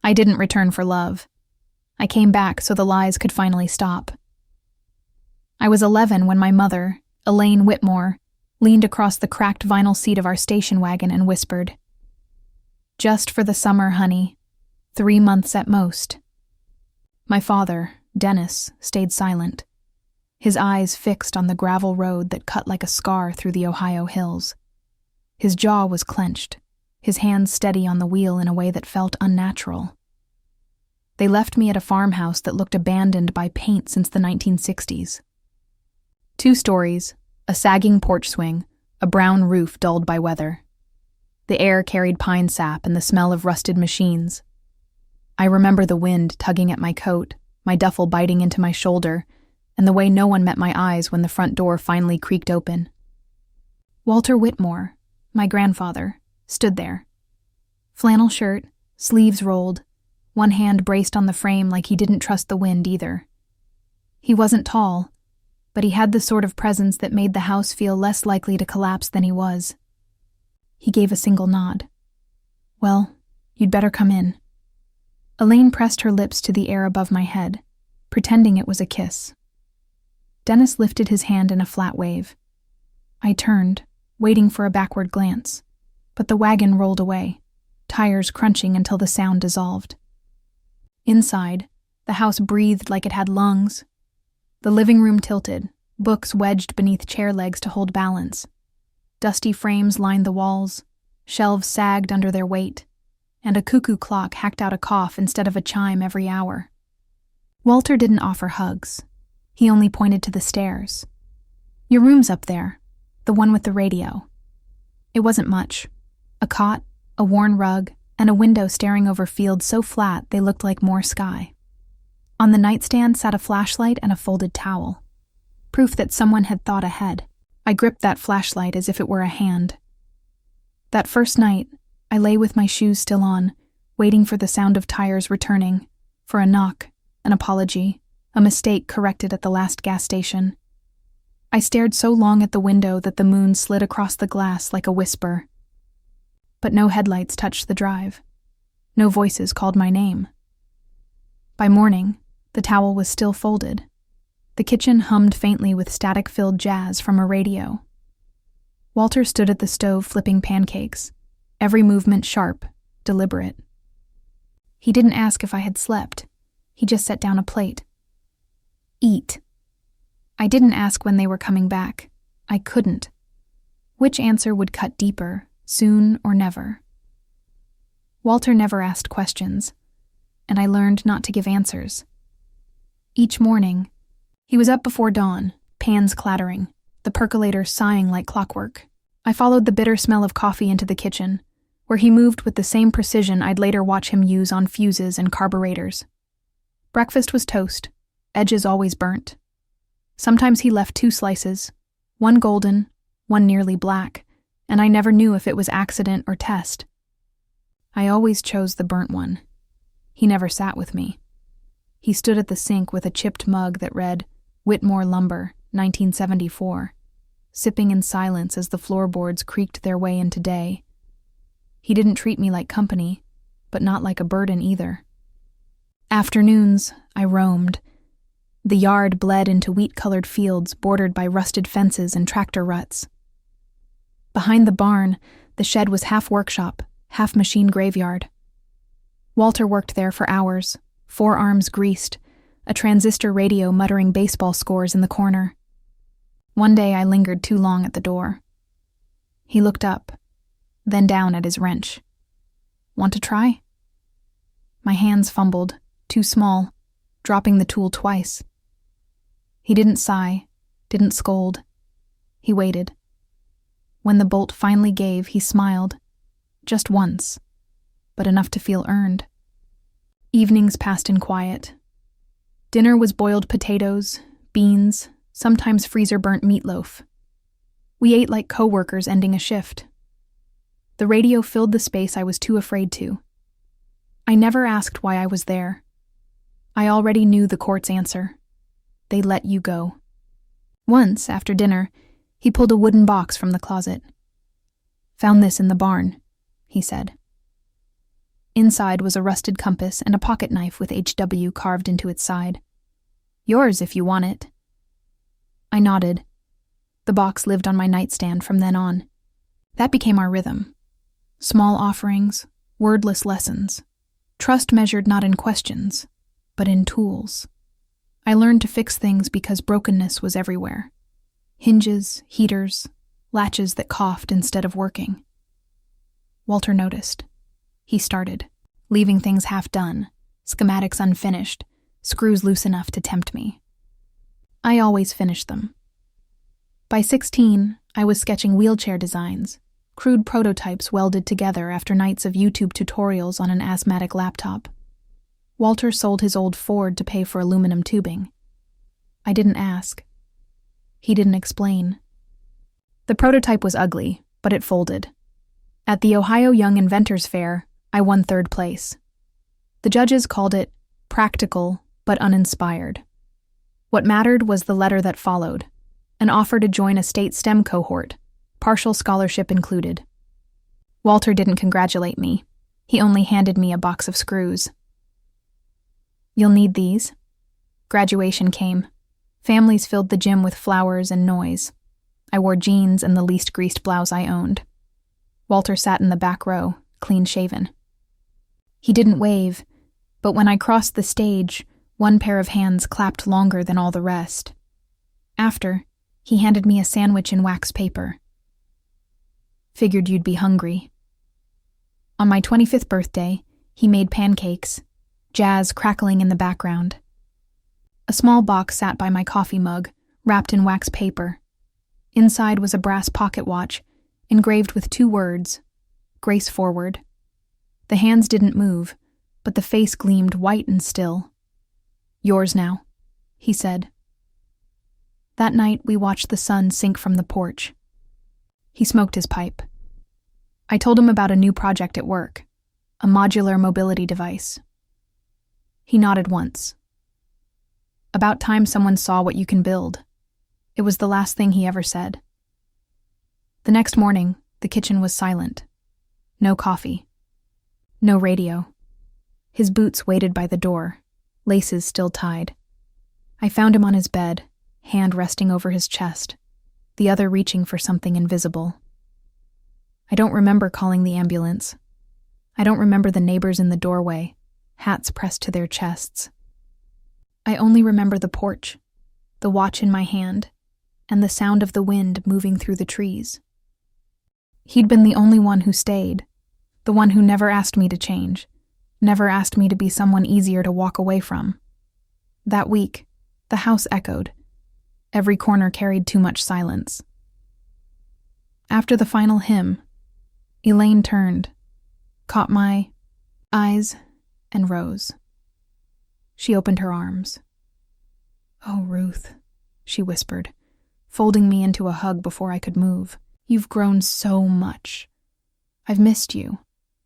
I didn't return for love. I came back so the lies could finally stop. I was 11 when my mother, Elaine Whitmore, leaned across the cracked vinyl seat of our station wagon and whispered, "Just for the summer, honey. 3 months at most." My father, Dennis, stayed silent, his eyes fixed on the gravel road that cut like a scar through the Ohio hills. His jaw was clenched, his hands steady on the wheel in a way that felt unnatural. They left me at a farmhouse that looked abandoned by paint since the 1960s. 2 stories, a sagging porch swing, a brown roof dulled by weather. The air carried pine sap and the smell of rusted machines. I remember the wind tugging at my coat, my duffel biting into my shoulder, and the way no one met my eyes when the front door finally creaked open. Walter Whitmore, my grandfather, stood there. Flannel shirt, sleeves rolled, one hand braced on the frame like he didn't trust the wind either. He wasn't tall, but he had the sort of presence that made the house feel less likely to collapse than he was. He gave a single nod. "Well, you'd better come in." Elaine pressed her lips to the air above my head, pretending it was a kiss. Dennis lifted his hand in a flat wave. I turned, waiting for a backward glance, but the wagon rolled away, tires crunching until the sound dissolved. Inside, the house breathed like it had lungs. The living room tilted, books wedged beneath chair legs to hold balance. Dusty frames lined the walls, shelves sagged under their weight, and a cuckoo clock hacked out a cough instead of a chime every hour. Walter didn't offer hugs. He only pointed to the stairs. "Your room's up there, the one with the radio." It wasn't much. A cot, a worn rug, and a window staring over fields so flat they looked like more sky. On the nightstand sat a flashlight and a folded towel. Proof that someone had thought ahead. I gripped that flashlight as if it were a hand. That first night, I lay with my shoes still on, waiting for the sound of tires returning, for a knock, an apology, a mistake corrected at the last gas station. I stared so long at the window that the moon slid across the glass like a whisper. But no headlights touched the drive. No voices called my name. By morning, the towel was still folded. The kitchen hummed faintly with static-filled jazz from a radio. Walter stood at the stove flipping pancakes, every movement sharp, deliberate. He didn't ask if I had slept. He just set down a plate. "Eat." I didn't ask when they were coming back. I couldn't. Which answer would cut deeper, soon or never? Walter never asked questions, and I learned not to give answers. Each morning, he was up before dawn, pans clattering, the percolator sighing like clockwork. I followed the bitter smell of coffee into the kitchen, where he moved with the same precision I'd later watch him use on fuses and carburetors. Breakfast was toast, edges always burnt. Sometimes he left 2 slices, one golden, one nearly black, and I never knew if it was accident or test. I always chose the burnt one. He never sat with me. He stood at the sink with a chipped mug that read, "Whitmore Lumber, 1974, sipping in silence as the floorboards creaked their way into day. He didn't treat me like company, but not like a burden either. Afternoons, I roamed. The yard bled into wheat-colored fields bordered by rusted fences and tractor ruts. Behind the barn, the shed was half workshop, half machine graveyard. Walter worked there for hours, forearms greased, a transistor radio muttering baseball scores in the corner. One day I lingered too long at the door. He looked up, then down at his wrench. "Want to try?" My hands fumbled, too small, dropping the tool twice. He didn't sigh, didn't scold. He waited. When the bolt finally gave, he smiled. Just once, but enough to feel earned. Evenings passed in quiet. Dinner was boiled potatoes, beans, sometimes freezer-burnt meatloaf. We ate like co-workers ending a shift. The radio filled the space I was too afraid to. I never asked why I was there. I already knew the court's answer. They let you go. Once, after dinner, he pulled a wooden box from the closet. "Found this in the barn," he said. Inside was a rusted compass and a pocket knife with HW carved into its side. "Yours if you want it." I nodded. The box lived on my nightstand from then on. That became our rhythm. Small offerings, wordless lessons. Trust measured not in questions, but in tools. I learned to fix things because brokenness was everywhere. Hinges, heaters, latches that coughed instead of working. Walter noticed. He started, leaving things half done, schematics unfinished, screws loose enough to tempt me. I always finished them. By 16, I was sketching wheelchair designs, crude prototypes welded together after nights of YouTube tutorials on an asthmatic laptop. Walter sold his old Ford to pay for aluminum tubing. I didn't ask. He didn't explain. The prototype was ugly, but it folded. At the Ohio Young Inventors Fair, I won 3rd place. The judges called it practical but uninspired. What mattered was the letter that followed, an offer to join a state STEM cohort, partial scholarship included. Walter didn't congratulate me. He only handed me a box of screws. "You'll need these." Graduation came. Families filled the gym with flowers and noise. I wore jeans and the least greased blouse I owned. Walter sat in the back row, clean-shaven. He didn't wave, but when I crossed the stage, one pair of hands clapped longer than all the rest. After, he handed me a sandwich in wax paper. "Figured you'd be hungry." On my 25th birthday, he made pancakes, jazz crackling in the background. A small box sat by my coffee mug, wrapped in wax paper. Inside was a brass pocket watch, engraved with 2 words, "Grace forward." The hands didn't move, but the face gleamed white and still. "Yours now," he said. That night, we watched the sun sink from the porch. He smoked his pipe. I told him about a new project at work, a modular mobility device. He nodded once. About time someone saw what you can build. It was the last thing he ever said. The next morning, the kitchen was silent. No coffee. No radio. His boots waited by the door, laces still tied. I found him on his bed, hand resting over his chest, the other reaching for something invisible. I don't remember calling the ambulance. I don't remember the neighbors in the doorway, hats pressed to their chests. I only remember the porch, the watch in my hand, and the sound of the wind moving through the trees. He'd been the only one who stayed, the one who never asked me to change, never asked me to be someone easier to walk away from. That week, the house echoed. Every corner carried too much silence. After the final hymn, Elaine turned, caught my eyes, and rose. She opened her arms. "Oh, Ruth," she whispered, folding me into a hug before I could move. "You've grown so much. I've missed you.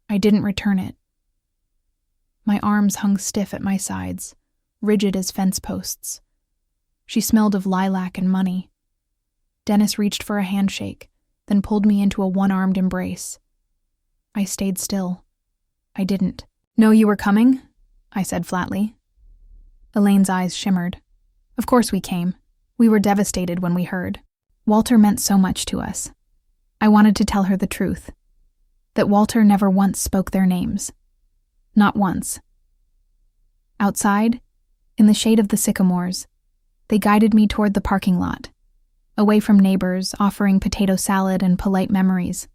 I didn't return it." My arms hung stiff at my sides, rigid as fence posts. She smelled of lilac and money. Dennis reached for a handshake, then pulled me into a one-armed embrace. I stayed still. I didn't. "Know you were coming?" I said flatly. Elaine's eyes shimmered. "Of course we came. We were devastated when we heard. Walter meant so much to us." I wanted to tell her the truth. That Walter never once spoke their names. Not once. Outside, in the shade of the sycamores, they guided me toward the parking lot, away from neighbors offering potato salad and polite memories.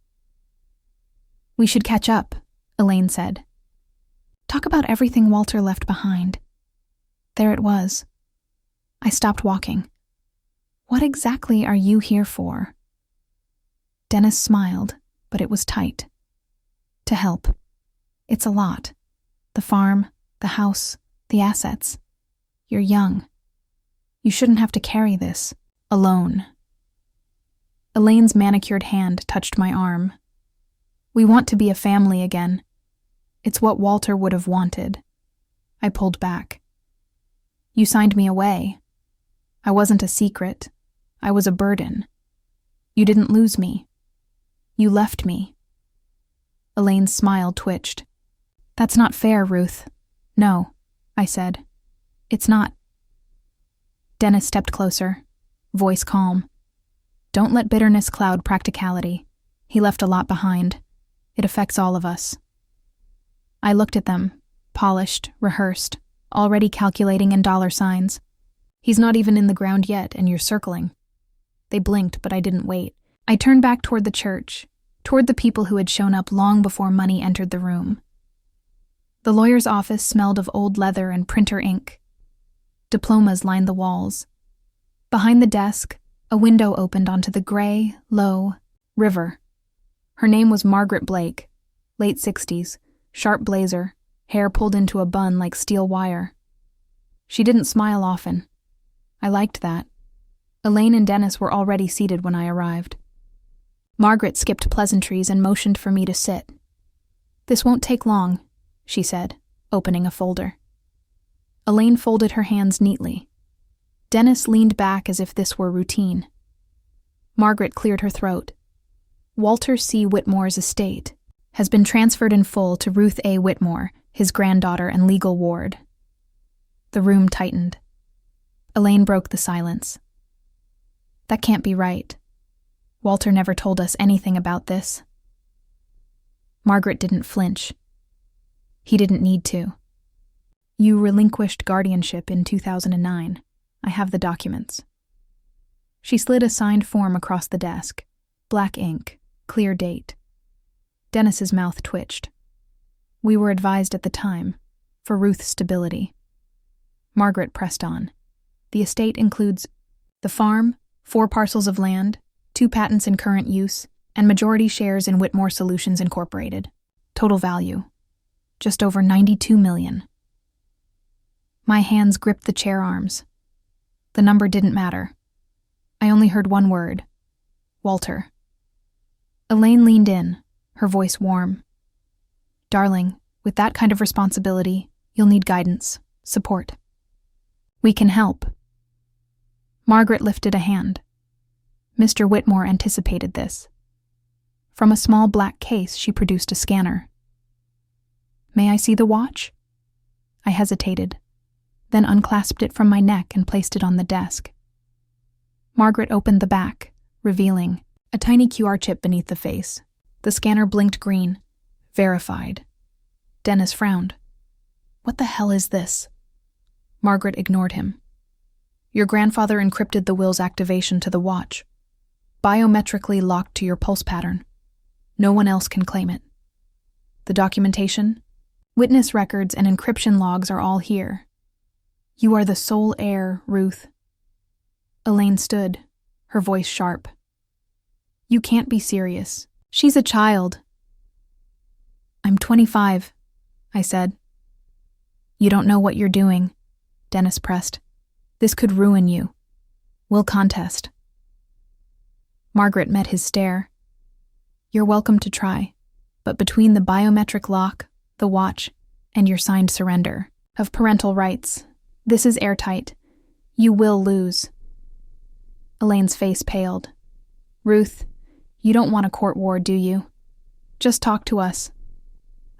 "We should catch up," Elaine said. "Talk about everything Walter left behind." There it was. I stopped walking. "What exactly are you here for?" Dennis smiled, but it was tight. "To help. It's a lot. The farm, the house, the assets. You're young. You shouldn't have to carry this alone." Elaine's manicured hand touched my arm. "We want to be a family again. It's what Walter would have wanted." I pulled back. "You signed me away. I wasn't a secret. I was a burden. You didn't lose me. You left me." Elaine's smile twitched. That's not fair, Ruth. No, I said. It's not. Dennis stepped closer, voice calm. Don't let bitterness cloud practicality. He left a lot behind. It affects all of us. I looked at them, polished, rehearsed, already calculating in dollar signs. He's not even in the ground yet, and you're circling. They blinked, but I didn't wait. I turned back toward the church, toward the people who had shown up long before money entered the room. The lawyer's office smelled of old leather and printer ink. Diplomas lined the walls. Behind the desk, a window opened onto the gray, low river. Her name was Margaret Blake, late 60s, sharp blazer, hair pulled into a bun like steel wire. She didn't smile often. I liked that. Elaine and Dennis were already seated when I arrived. Margaret skipped pleasantries and motioned for me to sit. "This won't take long," she said, opening a folder. Elaine folded her hands neatly. Dennis leaned back as if this were routine. Margaret cleared her throat. Walter C. Whitmore's estate has been transferred in full to Ruth A. Whitmore, his granddaughter and legal ward. The room tightened. Elaine broke the silence. That can't be right. Walter never told us anything about this. Margaret didn't flinch. He didn't need to. You relinquished guardianship in 2009. I have the documents. She slid a signed form across the desk. Black ink, clear date. Dennis's mouth twitched. We were advised at the time, for Ruth's stability. Margaret pressed on. The estate includes the farm, 4 parcels of land, 2 patents in current use, and majority shares in Whitmore Solutions Incorporated. Total value, just over $92 million. My hands gripped the chair arms. The number didn't matter. I only heard one word. Walter. Elaine leaned in, her voice warm. Darling, with that kind of responsibility, you'll need guidance, support. We can help. Margaret lifted a hand. Mr. Whitmore anticipated this. From a small black case, she produced a scanner. May I see the watch? I hesitated, then unclasped it from my neck and placed it on the desk. Margaret opened the back, revealing a tiny QR chip beneath the face. The scanner blinked green. Verified. Dennis frowned. What the hell is this? Margaret ignored him. Your grandfather encrypted the will's activation to the watch. Biometrically locked to your pulse pattern. No one else can claim it. The documentation, witness records, and encryption logs are all here. You are the sole heir, Ruth. Elaine stood, her voice sharp. You can't be serious. She's a child. I'm 25, I said. You don't know what you're doing, Dennis pressed. This could ruin you. We'll contest. Margaret met his stare. You're welcome to try, but between the biometric lock, the watch, and your signed surrender of parental rights, this is airtight. You will lose. Elaine's face paled. Ruth, you don't want a court war, do you? Just talk to us.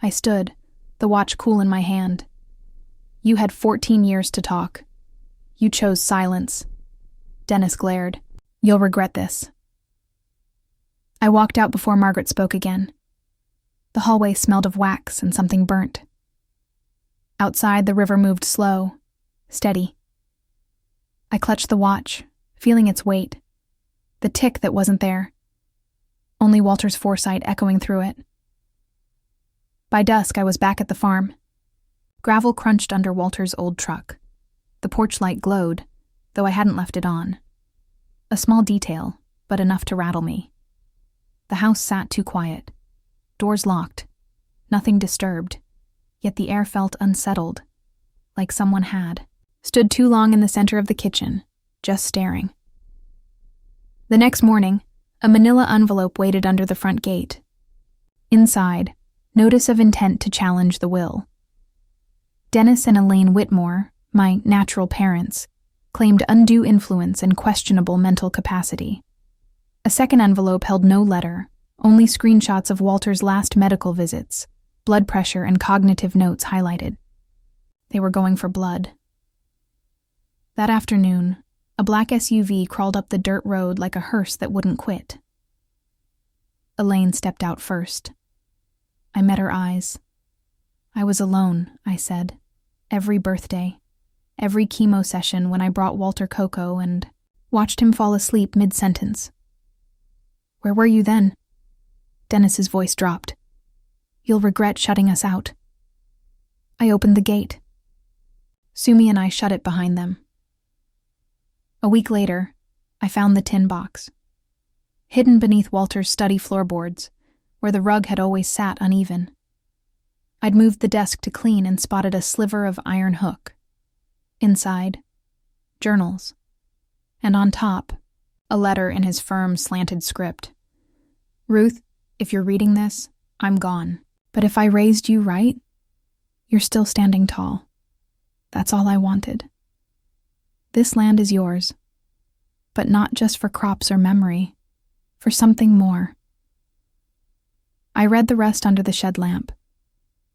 I stood, the watch cool in my hand. You had 14 years to talk. You chose silence. Dennis glared. You'll regret this. I walked out before Margaret spoke again. The hallway smelled of wax and something burnt. Outside, the river moved slow, steady. I clutched the watch, feeling its weight. The tick that wasn't there. Only Walter's foresight echoing through it. By dusk, I was back at the farm. Gravel crunched under Walter's old truck. The porch light glowed, though I hadn't left it on. A small detail, but enough to rattle me. The house sat too quiet. Doors locked. Nothing disturbed. Yet the air felt unsettled, like someone had stood too long in the center of the kitchen, just staring. The next morning, a manila envelope waited under the front gate. Inside, notice of intent to challenge the will. Dennis and Elaine Whitmore, my natural parents, claimed undue influence and questionable mental capacity. A second envelope held no letter, only screenshots of Walter's last medical visits, blood pressure and cognitive notes highlighted. They were going for blood. That afternoon, a black SUV crawled up the dirt road like a hearse that wouldn't quit. Elaine stepped out first. I met her eyes. I was alone, I said. Every birthday, every chemo session when I brought Walter cocoa and watched him fall asleep mid-sentence. Where were you then? Dennis's voice dropped. You'll regret shutting us out. I opened the gate. Sumi and I shut it behind them. A week later, I found the tin box, hidden beneath Walter's study floorboards, where the rug had always sat uneven. I'd moved the desk to clean and spotted a sliver of iron hook. Inside, journals. And on top, a letter in his firm, slanted script. Ruth, if you're reading this, I'm gone. But if I raised you right, you're still standing tall. That's all I wanted. This land is yours, but not just for crops or memory, for something more. I read the rest under the shed lamp,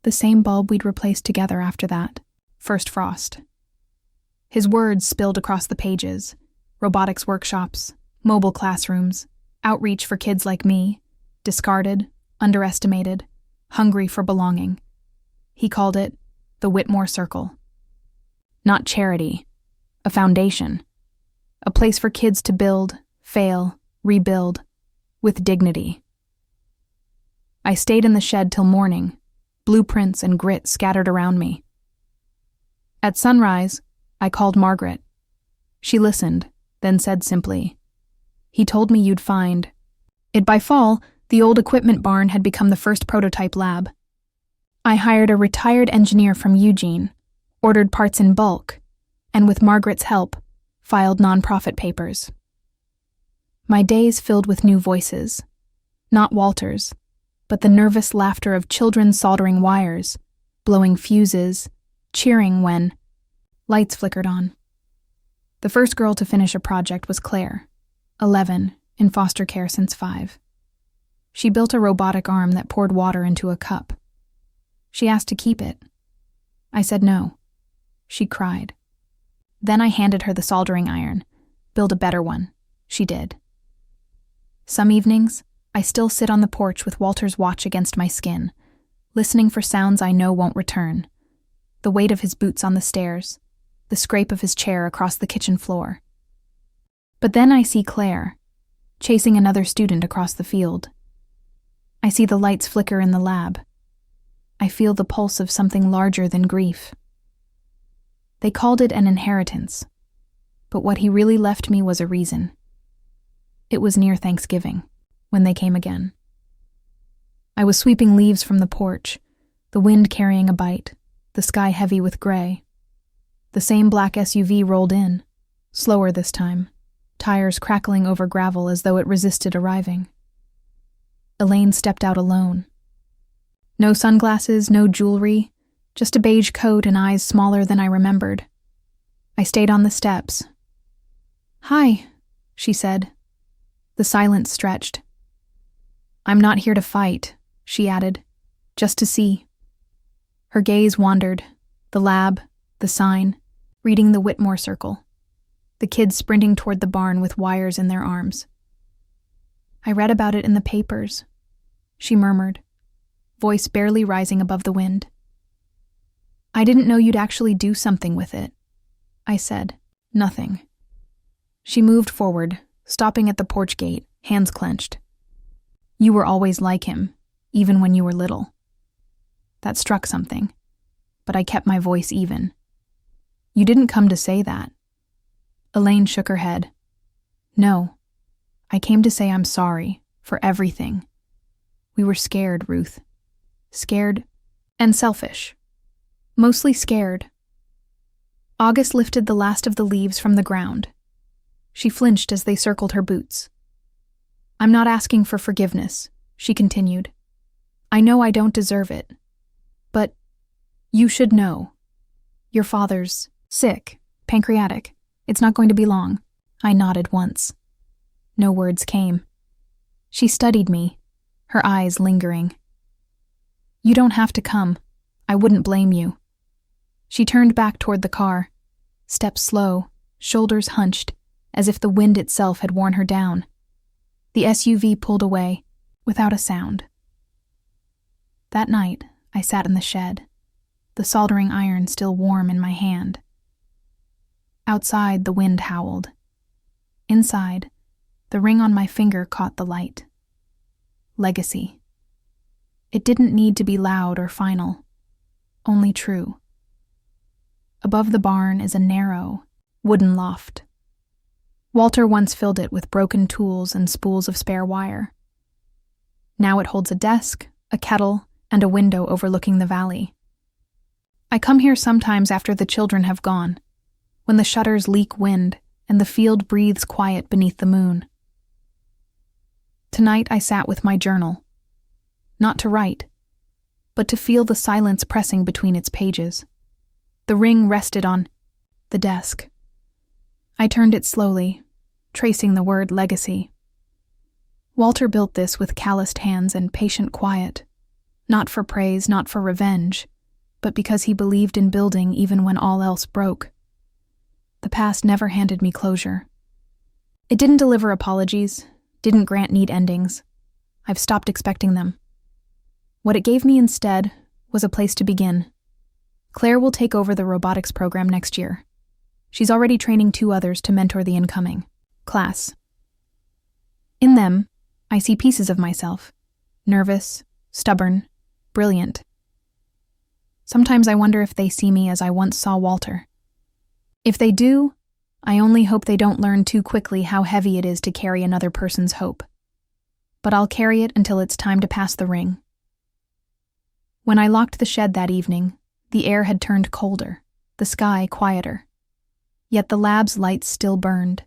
the same bulb we'd replaced together after that, first frost. His words spilled across the pages: robotics workshops, mobile classrooms, outreach for kids like me, discarded, underestimated, hungry for belonging. He called it the Whitmore Circle. Not charity, a foundation, a place for kids to build, fail, rebuild, with dignity. I stayed in the shed till morning, blueprints and grit scattered around me. At sunrise, I called Margaret. She listened, then said simply, "He told me you'd find it." By fall, the old equipment barn had become the first prototype lab. I hired a retired engineer from Eugene, ordered parts in bulk, and with Margaret's help, filed nonprofit papers. My days filled with new voices, not Walter's, but the nervous laughter of children soldering wires, blowing fuses, cheering when lights flickered on. The first girl to finish a project was Claire, 11, in foster care since 5. She built a robotic arm that poured water into a cup. She asked to keep it. I said no. She cried. Then I handed her the soldering iron. Build a better one. She did. Some evenings, I still sit on the porch with Walter's watch against my skin, listening for sounds I know won't return. The weight of his boots on the stairs, the scrape of his chair across the kitchen floor. But then I see Claire, chasing another student across the field. I see the lights flicker in the lab. I feel the pulse of something larger than grief. They called it an inheritance, but what he really left me was a reason. It was near Thanksgiving, when they came again. I was sweeping leaves from the porch, the wind carrying a bite, the sky heavy with gray. The same black SUV rolled in, slower this time, tires crackling over gravel as though it resisted arriving. Elaine stepped out alone. No sunglasses, no jewelry, just a beige coat and eyes smaller than I remembered. I stayed on the steps. "Hi," she said. The silence stretched. "I'm not here to fight," she added, "just to see." Her gaze wandered, the lab, the sign, reading the Whitmore Circle, the kids sprinting toward the barn with wires in their arms. "I read about it in the papers," she murmured, voice barely rising above the wind. "I didn't know you'd actually do something with it," I said. "Nothing." She moved forward, stopping at the porch gate, hands clenched. "You were always like him, even when you were little." That struck something, but I kept my voice even. "You didn't come to say that." Elaine shook her head. "No, I came to say I'm sorry for everything. We were scared, Ruth. Scared and selfish. Mostly scared." August lifted the last of the leaves from the ground. She flinched as they circled her boots. "I'm not asking for forgiveness," she continued. "I know I don't deserve it. But you should know. Your father's sick, pancreatic. It's not going to be long." I nodded once. No words came. She studied me, her eyes lingering. You don't have to come. I wouldn't blame you. She turned back toward the car, steps slow, shoulders hunched, as if the wind itself had worn her down. The SUV pulled away, without a sound. That night, I sat in the shed, the soldering iron still warm in my hand. Outside, the wind howled. Inside, the ring on my finger caught the light. Legacy. It didn't need to be loud or final, only true. Above the barn is a narrow, wooden loft. Walter once filled it with broken tools and spools of spare wire. Now it holds a desk, a kettle, and a window overlooking the valley. I come here sometimes after the children have gone, when the shutters leak wind and the field breathes quiet beneath the moon. Tonight I sat with my journal, not to write, but to feel the silence pressing between its pages. The ring rested on the desk. I turned it slowly, tracing the word legacy. Walter built this with calloused hands and patient quiet, not for praise, not for revenge, but because he believed in building even when all else broke. The past never handed me closure. It didn't deliver apologies, didn't grant neat endings. I've stopped expecting them. What it gave me instead was a place to begin. Claire will take over the robotics program next year. She's already training 2 others to mentor the incoming class. In them, I see pieces of myself, nervous, stubborn, brilliant. Sometimes I wonder if they see me as I once saw Walter. If they do, I only hope they don't learn too quickly how heavy it is to carry another person's hope. But I'll carry it until it's time to pass the ring. When I locked the shed that evening, the air had turned colder, the sky quieter. Yet the lab's lights still burned,